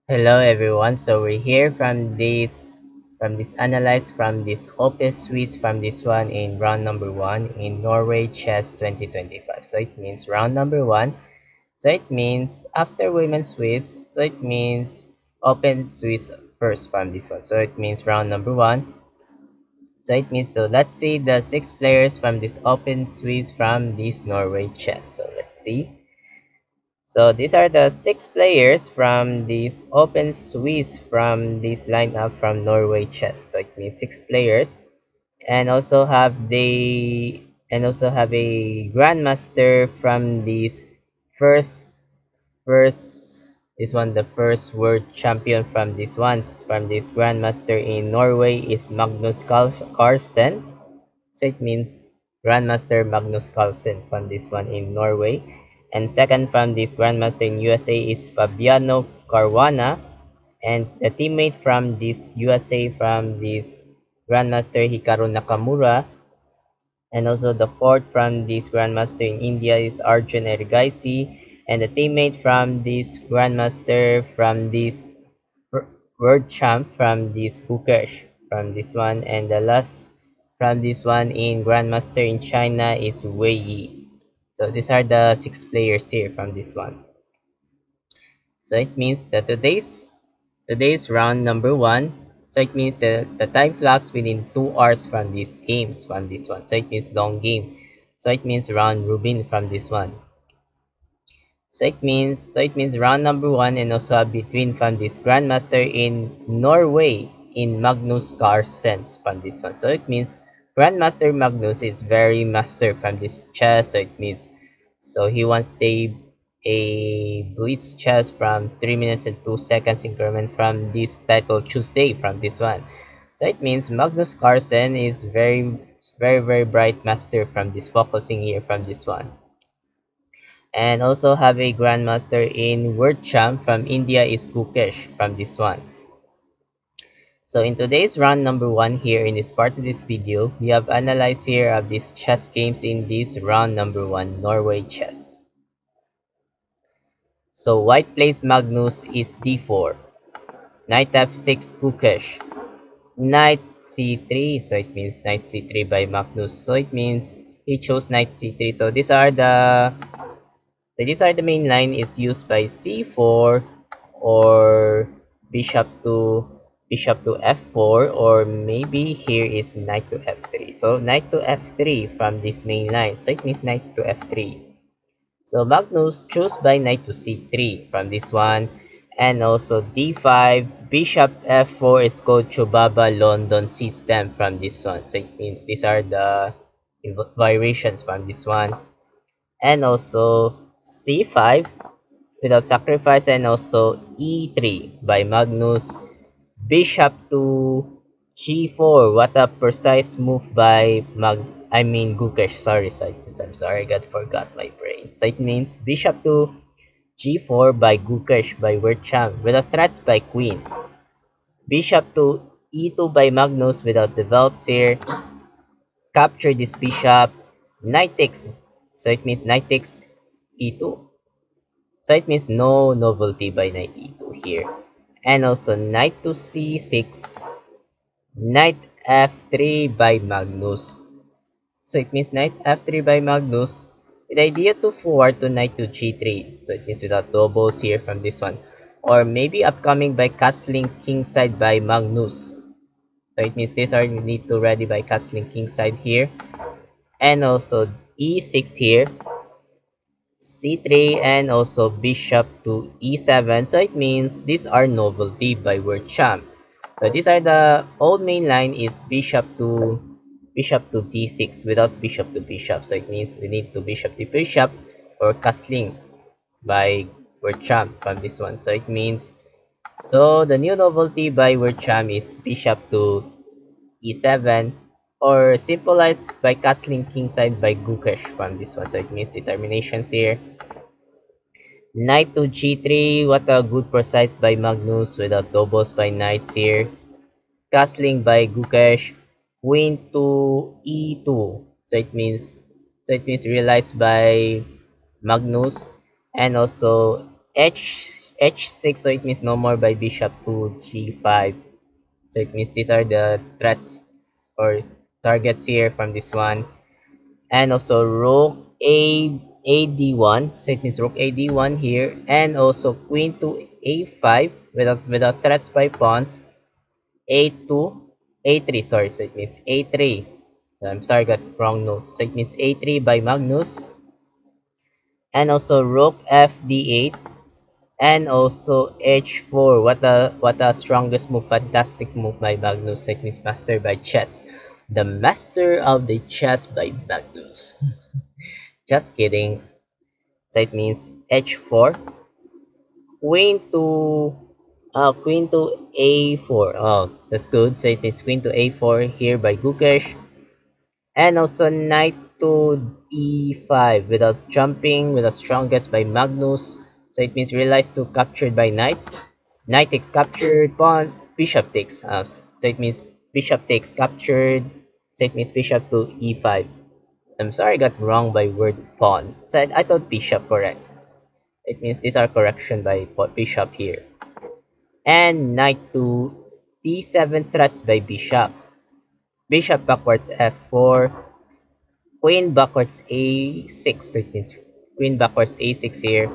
Hello everyone. So we're here from this analyze from this open Swiss from this one in round number one in Norway Chess 2025. So it means round number one. So it means after women's Swiss. So it means open Swiss first from this one. So it means round number one. So it means so let's see the six players from this open Swiss from this Norway Chess. So let's see. So these are the six players from this Open Swiss from this lineup from Norway Chess. So it means six players, and also have a grandmaster from this first this one the first world champion from this grandmaster in Norway is Magnus Carlsen. So it means Grandmaster Magnus Carlsen from this one in Norway. And second from this Grandmaster in USA is Fabiano Caruana. And the teammate from this USA from this Grandmaster Hikaru Nakamura. And also the fourth from this Grandmaster in India is Arjun Erigaisi. And the teammate from this Grandmaster from this world champ from this Bukesh from this one, and the last from this one in Grandmaster in China is Wei Yi. So these are the six players here from this one. So it means that today's round number one. So it means the time clocks within 2 hours from these games from this one. So it means long game. So it means round robin from this one. So it means round number one, and also a between from this grandmaster in Norway in Magnus Carlsen from this one. So it means Grandmaster Magnus is very master from this chess. So it means he wants a blitz chess from 3 minutes and 2 seconds increment from this title Tuesday from this one. So it means Magnus Carlsen is very bright master from this focusing here from this one, and also have a grandmaster in World Champ from India is Gukesh from this one. So in today's round number one here in this part of this video, we have analyzed here of these chess games in this round number one Norway chess. So white plays Magnus is d4, knight f6 Gukesh, knight c3, so it means knight c3 by Magnus. So it means he chose knight c3. So these are the main line is used by c4 or bishop to f4, or maybe here is knight to f3. So knight to f3 from this main line. So it means knight to f3. So Magnus chose by knight to c3 from this one, and also d5 bishop f4 is called Chubaba London system from this one. So it means these are the variations from this one, and also c5 without sacrifice, and also e3 by Magnus, bishop to g4. What a precise move by Gukesh. I'm sorry, I forgot my brain. So it means bishop to g4 by Gukesh by Wercham without threats by queens, bishop to e2 by Magnus without develops here, capture this bishop, knight takes, so it means knight takes e2. So it means no novelty by knight e2 here. And also knight to c6, knight f3 by Magnus. So it means knight f3 by Magnus with idea to forward to knight to g3. So it means without doubles here from this one. Or maybe upcoming by castling kingside by Magnus. So it means these are need to ready by castling kingside here. And also e6 here, c3, and also bishop to e7. So it means these are novelty by word champ. So these are the old main line is bishop to d6 without bishop to bishop. So it means we need to bishop to bishop or castling by word champ from this one. So it means the new novelty by word champ is bishop to e7, or symbolized by castling kingside by Gukesh from this one. So it means determinations here. Knight to g3, what a good precise by Magnus without doubles by knights here. Castling by Gukesh, queen to e2. So it means realized by Magnus, and also h6, so it means no more by bishop to g5. So it means these are the threats or targets here from this one. And also rook a d1, so it means rook a d1 here, and also queen to a5 without threats by pawns, a2 a3, sorry, so it means a3. I'm sorry, got wrong note. So it means a3 by Magnus, and also rook f d8, and also h4. What a strongest move, fantastic move by Magnus. It means master by chess, the master of the chess by Magnus. Just kidding. So it means h4, queen to a4. Oh, that's good. So it means queen to a4 here by Gukesh, and also knight to e5 without jumping with the strongest by Magnus. So it means realize to captured by knights. Knight takes captured, pawn, bishop takes. So it means bishop takes captured. So it means bishop to e5. I'm sorry, I got wrong by word pawn. So I thought bishop correct. It means these are correction by bishop here. And knight to d7 threats by bishop. Bishop backwards f4. Queen backwards a6. So it means queen backwards a6 here.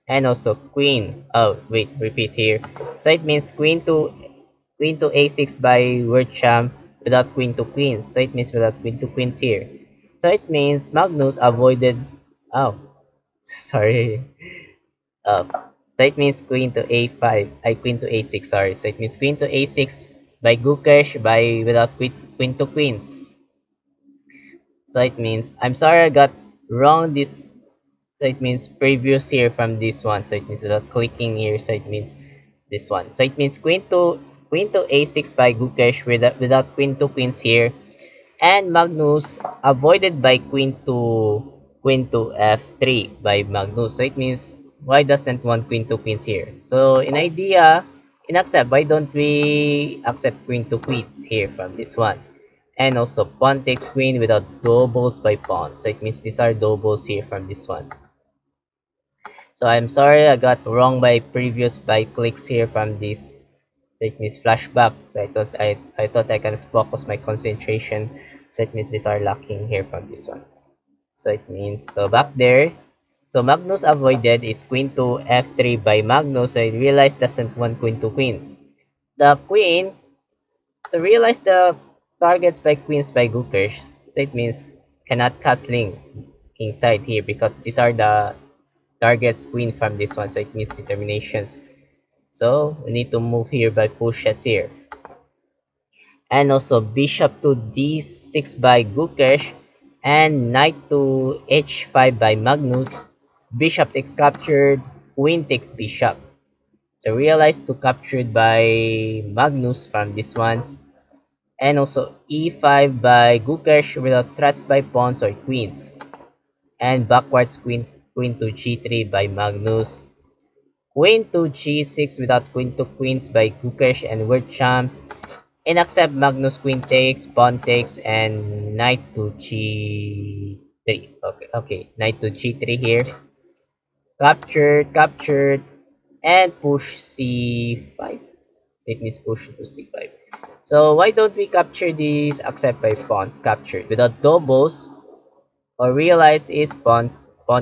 And also queen. Oh, wait, repeat here. So it means queen to a6 by word champ without queen to queens. So it means without queen to queens here. So it means Magnus avoided. Oh, sorry. Uh, so it means queen to a5. Queen to a6. Sorry. So it means queen to a6 by Gukesh by without queen to queens. So it means I'm sorry I got wrong this. So it means previous here from this one. So it means without clicking here. So it means this one. So it means queen to a6 by Gukesh without queen to queens here. And Magnus avoided by queen to f3 by Magnus. So it means why doesn't want queen to queens here? So in idea, in accept, why don't we accept queen to queens here from this one? And also pawn takes queen without doubles by pawn. So it means these are doubles here from this one. So I'm sorry I got wrong by previous by clicks here from this. So it means flashback. So I thought I can focus my concentration. So it means these are lacking here from this one. So it means so back there. So Magnus avoided is queen to f3 by Magnus. So I realized doesn't want queen to queen. The queen, so realize the targets by queens by Gukesh. So it means cannot castling king side here because these are the targets queen from this one. So it means determinations. So we need to move here by pushes here. And also bishop to d6 by Gukesh, and knight to h5 by Magnus. Bishop takes captured, queen takes bishop. So realize to captured by Magnus from this one. And also e5 by Gukesh without threats by pawns or queens. And backwards queen to g3 by Magnus. Queen to g6 without queen to queens by Gukesh and word champ. And accept Magnus queen takes, pawn takes, and knight to g3. Okay, knight to g3 here. Captured, and push c5. It means push to c5. So why don't we capture this accept by pawn captured without doubles, or realize is pawn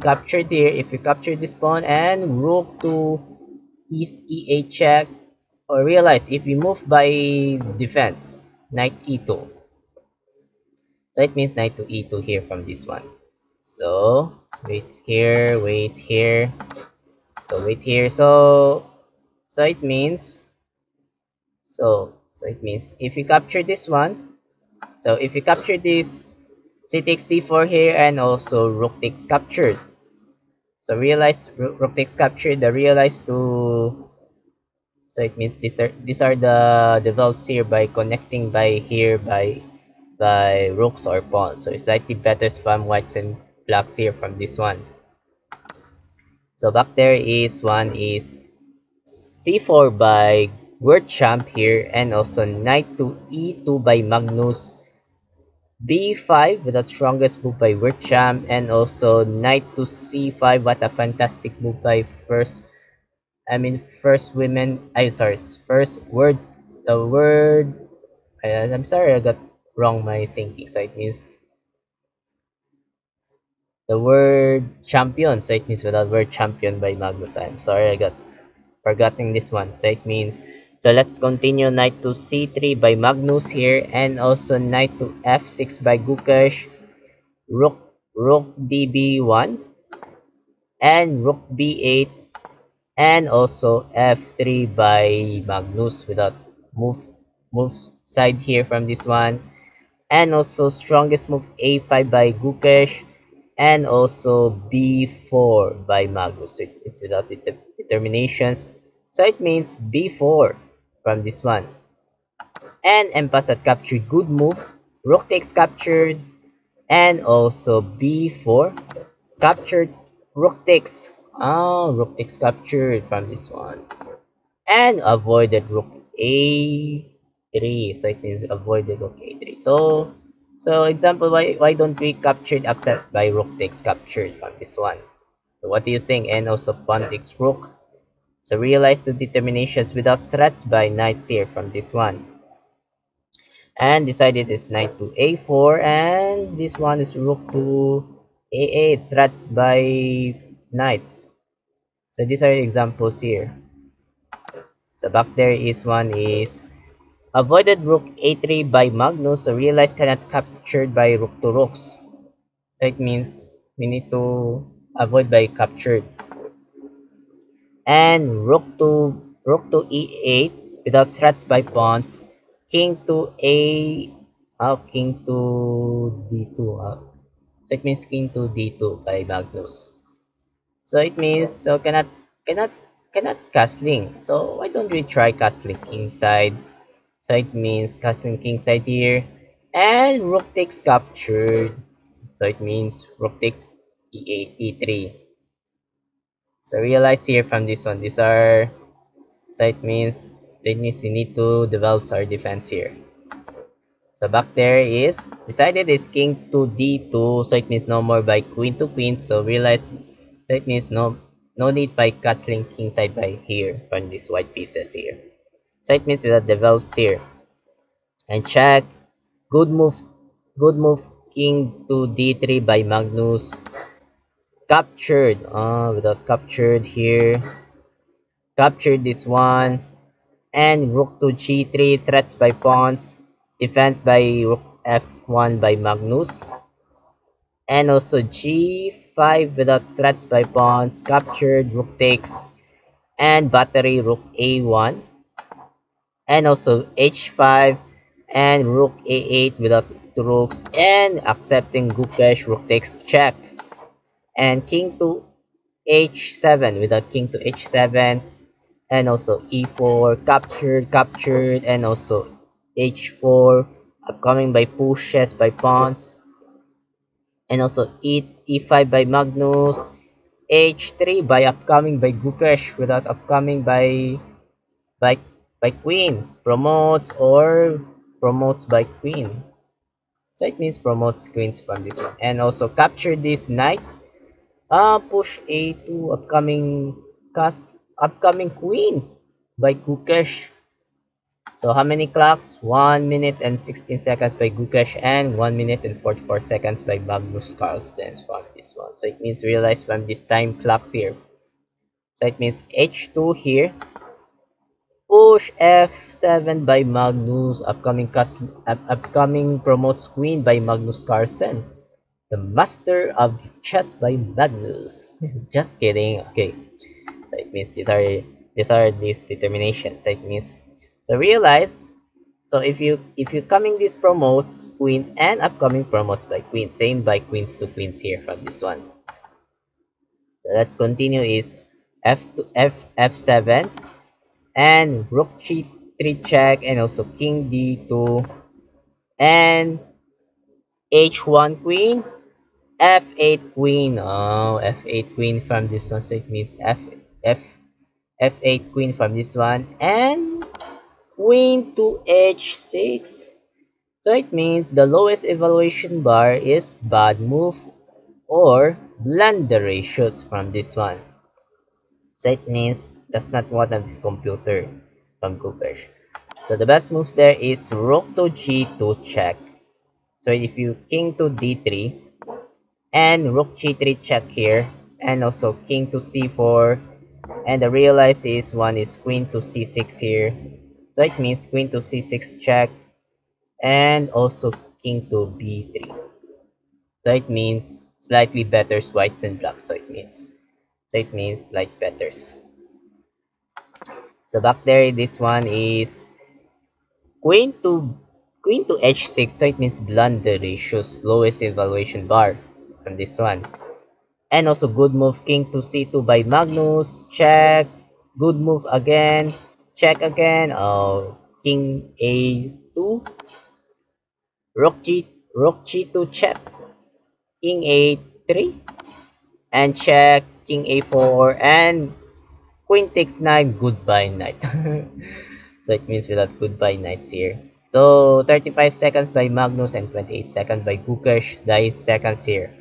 captured here. If you capture this pawn and rook to e8 check, or realize if we move by defense, knight e2. So it means knight to e2 here from this one. So wait here, wait here. So wait here. So it means so it means if you capture this one, so if you capture this, c takes d4 here, and also rook takes captured. So realize rook takes captured. The realize to, so it means these are the develops here by connecting by here by rooks or pawns. So it's slightly better spam whites and blacks here from this one. So back there is one is c4 by word champ here, and also knight to e2 by Magnus, b5 with the strongest move by word champ, and also knight to c5. What a fantastic move by first I mean first women, I sorry, first word, the word, I'm sorry, I got wrong my thinking. So it means the word champion. So it means without word champion by Magnus. I'm sorry, I got forgetting this one. So it means, so let's continue knight to c3 by Magnus here, and also knight to f6 by Gukesh, rook rook db1, and rook b8, and also f3 by Magnus without move move side here from this one, and also strongest move a5 by Gukesh, and also b4 by Magnus. So it's without determinations, so it means b4 from this one. And M-Pass captured, good move, rook takes captured, and also b4 captured, rook takes, rook takes captured from this one, and avoided rook a3. So it means avoided rook a3. So example, why don't we captured accept by rook takes captured from this one? So what do you think? And also pawn takes rook. So realize the determinations without threats by knights here from this one. And decided is knight to a4, and this one is rook to a8, threats by knights. So these are examples here. So back there is one is avoided rook a3 by Magnus, so realize cannot captured by rook to rooks. So it means we need to avoid by captured. And rook to e8 without threats by pawns. King to a king to d2. So it means king to d2 by Magnus. So it means so cannot cannot castling. So why don't we try castling king side? So it means castling king side here, and rook takes captured. So it means rook takes e8, e3. So realize here from this one, these are, so it means you need to develop our defense here. So back there is decided is king to d2, so it means no more by queen to queen. So realize, so it means no need by castling king side by here from these white pieces here. So it means that develops here. And check, good move, good move, king to d3 by Magnus. Captured, without captured here. Captured this one. And rook to g3, threats by pawns. Defense by rook f1 by Magnus. And also g5 without threats by pawns. Captured, rook takes. And battery, rook a1. And also h5 and rook a8 without two rooks, and accepting Gukesh, rook takes check, and king to h7 without king to h7, and also e4 captured, and also h4 upcoming by pushes by pawns, and also e5 by Magnus, h3 by upcoming by Gukesh without upcoming by by queen, promotes by queen. So it means promotes queens from this one. And also capture this knight. Push a2 upcoming queen by Gukesh. So how many clocks? 1 minute and 16 seconds by Gukesh, and 1 minute and 44 seconds by Magnus Carlsen from this one. So it means realize from this time clocks here. So it means h2 here. Push f7 by Magnus. Upcoming promotes queen by Magnus Carlsen. The master of chess by Magnus. Just kidding. Okay. So it means these determinations. So it means, so realize, so if you coming this promotes queens, and upcoming promotes by queens. Same by queens to queens here from this one. So let's continue is f7, and rook g3 check, and also king d2, and h1 queen, f8 queen. F8 queen from this one. So it means f f8 queen from this one, and queen to h6. So it means the lowest evaluation bar is bad move or blunder ratios from this one. So it means That's not one of this computer from Google. So the best moves there is rook to g2 check. So if you king to d3 and rook g3 check here, and also king to c4, and the realize is one is queen to c6 here. So it means queen to c6 check, and also king to b3. So it means slightly better whites and blacks. So it means like betters. So back there, this one is queen to h6. So it means blunder ratios, lowest evaluation bar from this one. And also good move king to c2 by Magnus. Check. Good move again. Check again. King a2. Rook g2 check. King a3. And check. King a4. And queen takes knight. Goodbye knight. So it means we'll have goodbye knights here. So 35 seconds by Magnus and 28 seconds by Gukesh. That is seconds here.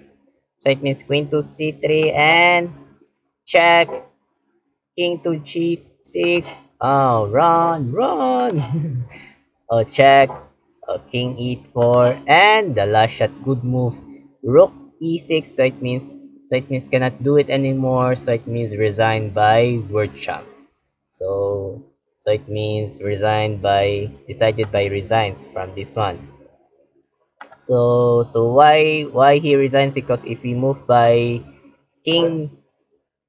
So it means queen to c3 and check. King to g6. Oh, run. Oh, check. King e4 and the last shot. Good move. Rook e6. So it means cannot do it anymore. So it means resigned by word champ. So it means resigned by decided by resigns from this one. So why he resigns? Because if we move by king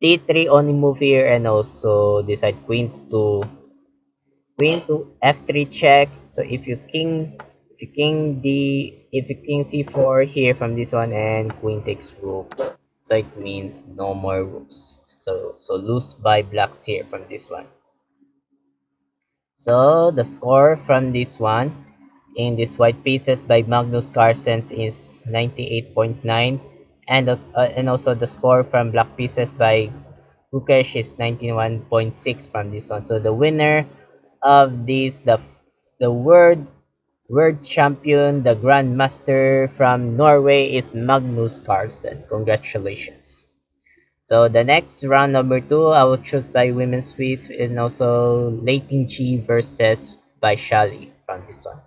d3 only move here, and also decide queen to f3 check. So if you king c4 here from this one and queen takes rook, so it means no more rooks. So lose by blacks here from this one. So the score from this one in this white pieces by Magnus Carlsen is 98.9, and also the score from black pieces by Gukesh is 91.6 from this one. So the winner of this, the world champion, the grandmaster from Norway is Magnus Carlsen. Congratulations. So the next round number 2, I will choose by women's Swiss, and also Leighton G versus by Shali from this one.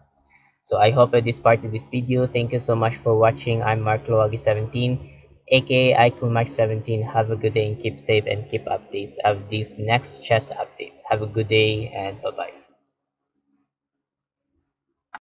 So I hope that this part of this video. Thank you so much for watching. I'm Mark Loagi 17, aka Mark 17. Have a good day and keep safe and keep updates of these next chess updates. Have a good day and bye bye.